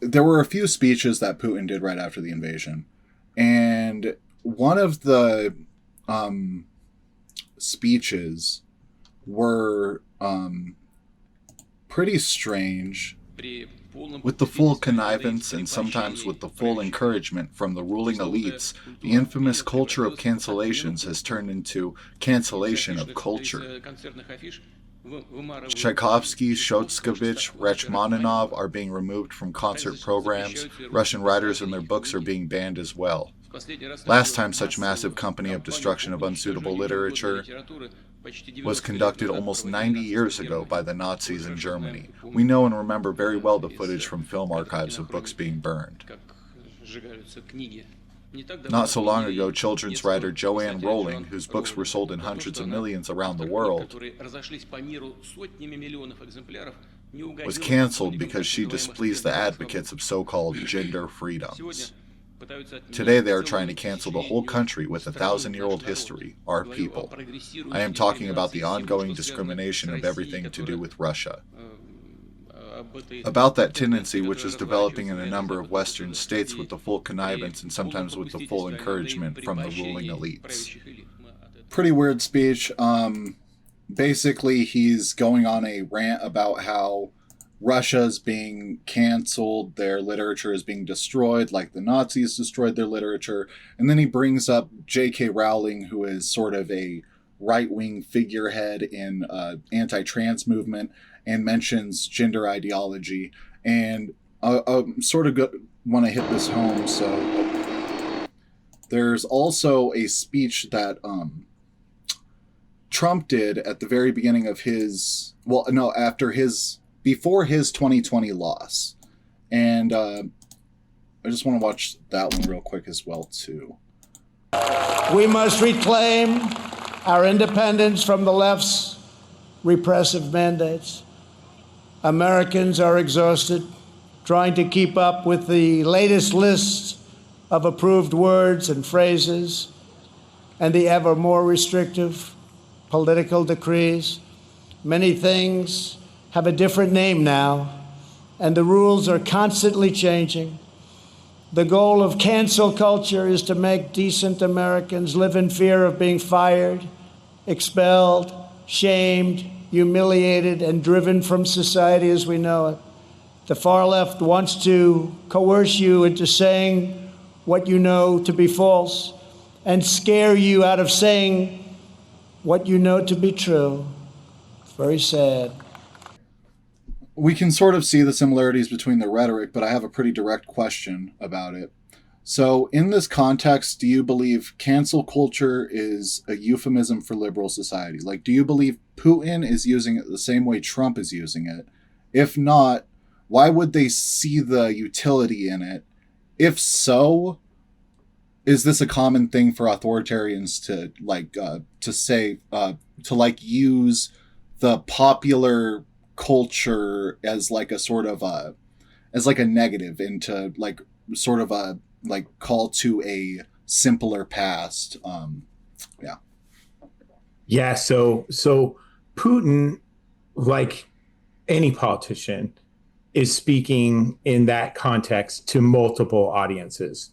there were a few speeches that Putin did right after the invasion, and one of the speeches were pretty strange, with the full connivance and sometimes with the full encouragement from the ruling elites. The infamous culture of cancellations has turned into cancellation of culture. Tchaikovsky, Shostakovich, Rachmaninoff are being removed from concert programs. Russian writers and their books are being banned as well. Last time such massive company of destruction of unsuitable literature was conducted almost 90 years ago by the Nazis in Germany. We know and remember very well the footage from film archives of books being burned. Not so long ago, children's writer Joanne Rowling, whose books were sold in hundreds of millions around the world, was canceled because she displeased the advocates of so-called gender freedoms. Today they are trying to cancel the whole country with a 1,000-year-old history, our people. I am talking about the ongoing discrimination of everything to do with Russia. About that tendency which is developing in a number of Western states with the full connivance and sometimes with the full encouragement from the ruling elites. Pretty weird speech. Basically, he's going on a rant about how Russia's being canceled, their literature is being destroyed, like the Nazis destroyed their literature. And then he brings up J.K. Rowling, who is sort of a right-wing figurehead in anti-trans movement, and mentions gender ideology. And I sort of want to hit this home. So there's also a speech that Trump did at the very beginning of his, before his 2020 loss. And I just want to watch that one real quick as well, too. We must reclaim our independence from the left's repressive mandates. Americans are exhausted trying to keep up with the latest lists of approved words and phrases and the ever more restrictive political decrees. Many things have a different name now, and the rules are constantly changing. The goal of cancel culture is to make decent Americans live in fear of being fired, expelled, shamed, humiliated, and driven from society as we know it. The far left wants to coerce you into saying what you know to be false and scare you out of saying what you know to be true. It's very sad. We can sort of see the similarities between the rhetoric, but I have a pretty direct question about it. So in this context, do you believe cancel culture is a euphemism for liberal society? Like, do you believe Putin is using it the same way Trump is using it? If not, why would they see the utility in it? If so, is this a common thing for authoritarians to use the popular culture as like a sort of as like a negative into like sort of a call to a simpler past? So Putin, like any politician, is speaking in that context to multiple audiences,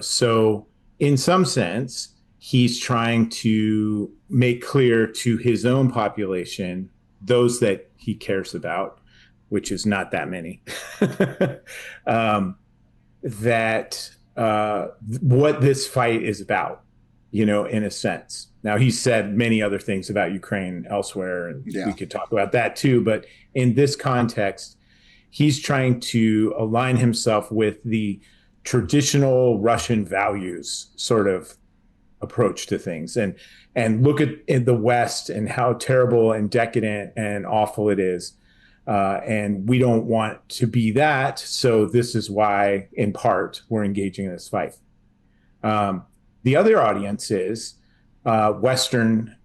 so in some sense he's trying to make clear to his own population, those that he cares about, which is not that many, that what this fight is about, in a sense. Now, he said many other things about Ukraine elsewhere, and we could talk about that too. But in this context, he's trying to align himself with the traditional Russian values sort of approach to things, and look at in the West and how terrible and decadent and awful it is. And we don't want to be that. So this is why, in part, we're engaging in this fight. The other audience is Western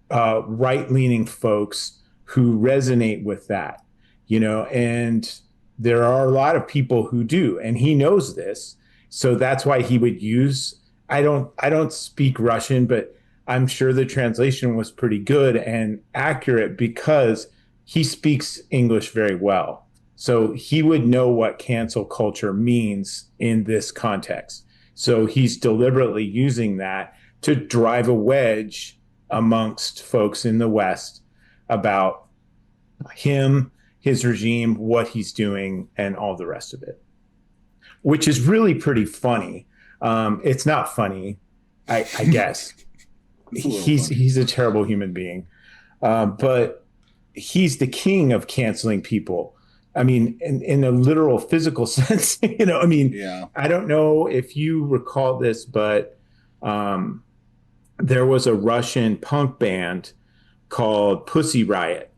right-leaning folks who resonate with that, and there are a lot of people who do, and he knows this. So that's why he would use, I don't speak Russian, but I'm sure the translation was pretty good and accurate because he speaks English very well. So he would know what cancel culture means in this context. So he's deliberately using that to drive a wedge amongst folks in the West about him, his regime, what he's doing, and all the rest of it, which is really pretty funny. It's not funny, I guess. He's a terrible human being, but he's the king of canceling people. I mean, in a literal physical sense, I mean, yeah. I don't know if you recall this, but there was a Russian punk band called Pussy Riot,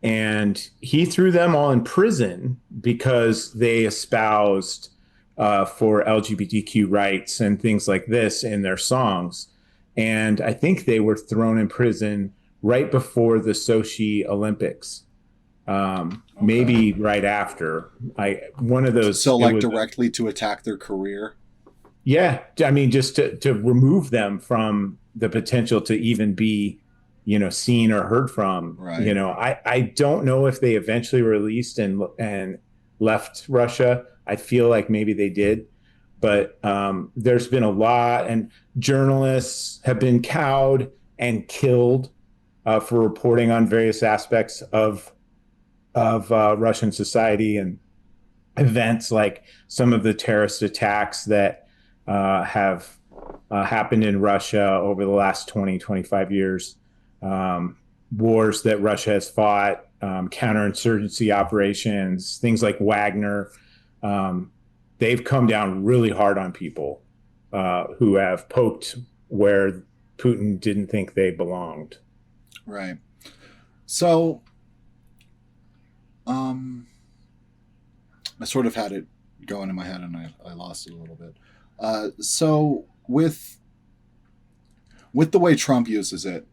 and he threw them all in prison because they espoused for LGBTQ rights and things like this in their songs. And I think they were thrown in prison right before the Sochi Olympics. Maybe right after. One of those. So like directly to attack their career? Yeah. I mean, just to remove them from the potential to even be, seen or heard from. Right. I don't know if they eventually released and left Russia. I feel like maybe they did. But there's been a lot, and journalists have been cowed and killed for reporting on various aspects of Russian society and events, like some of the terrorist attacks that have happened in Russia over the last 20, 25 years, wars that Russia has fought, counterinsurgency operations, things like Wagner. They've come down really hard on people who have poked where Putin didn't think they belonged. Right. So, I sort of had it going in my head and I lost it a little bit. So with the way Trump uses it,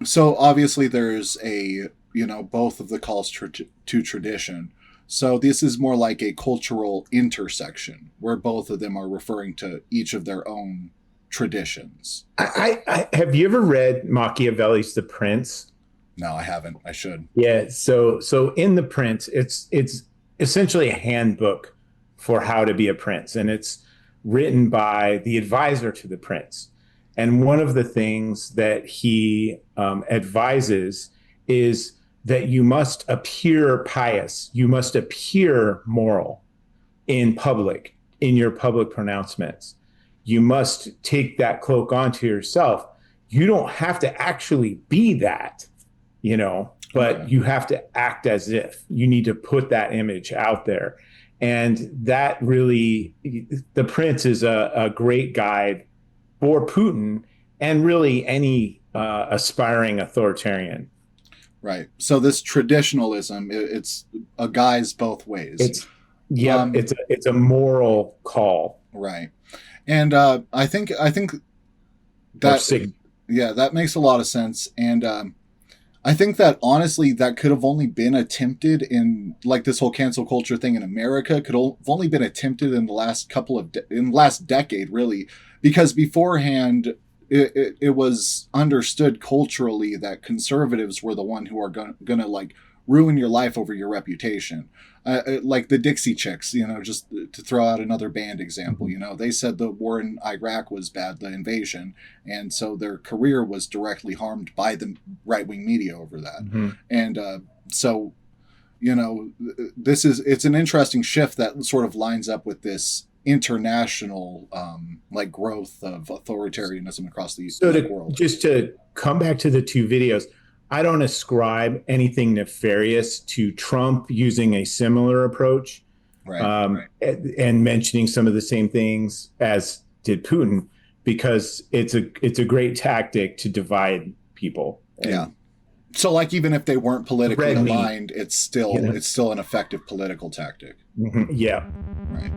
so obviously there's both of the calls to tradition. So this is more like a cultural intersection where both of them are referring to each of their own traditions. I have you ever read Machiavelli's The Prince? No, I haven't. I should. Yeah. So in The Prince, it's essentially a handbook for how to be a prince, and it's written by the advisor to the prince. And one of the things that he advises is that you must appear pious, you must appear moral in public, in your public pronouncements. You must take that cloak onto yourself. You don't have to actually be that, but you have to act as if. You need to put that image out there. And that really, The Prince is a great guide for Putin and really any aspiring authoritarian. Right. So this traditionalism, it's a guise both ways. It's a moral call. Right. And I think that that makes a lot of sense. And I think that honestly, that could have only been attempted in like this whole cancel culture thing in America could have only been attempted in the last last decade, really, because beforehand it was understood culturally that conservatives were the one who are gonna like ruin your life over your reputation. Like the Dixie Chicks, just to throw out another band example, they said the war in Iraq was bad, the invasion, and so their career was directly harmed by the right-wing media over that. Mm-hmm. And so, it's an interesting shift that sort of lines up with this international like growth of authoritarianism across the world. Just to come back to the two videos, I don't ascribe anything nefarious to Trump using a similar approach, right. And mentioning some of the same things as did Putin, because it's a great tactic to divide people. Yeah. So like even if they weren't politically aligned, it's still an effective political tactic. Mm-hmm. Yeah. Right.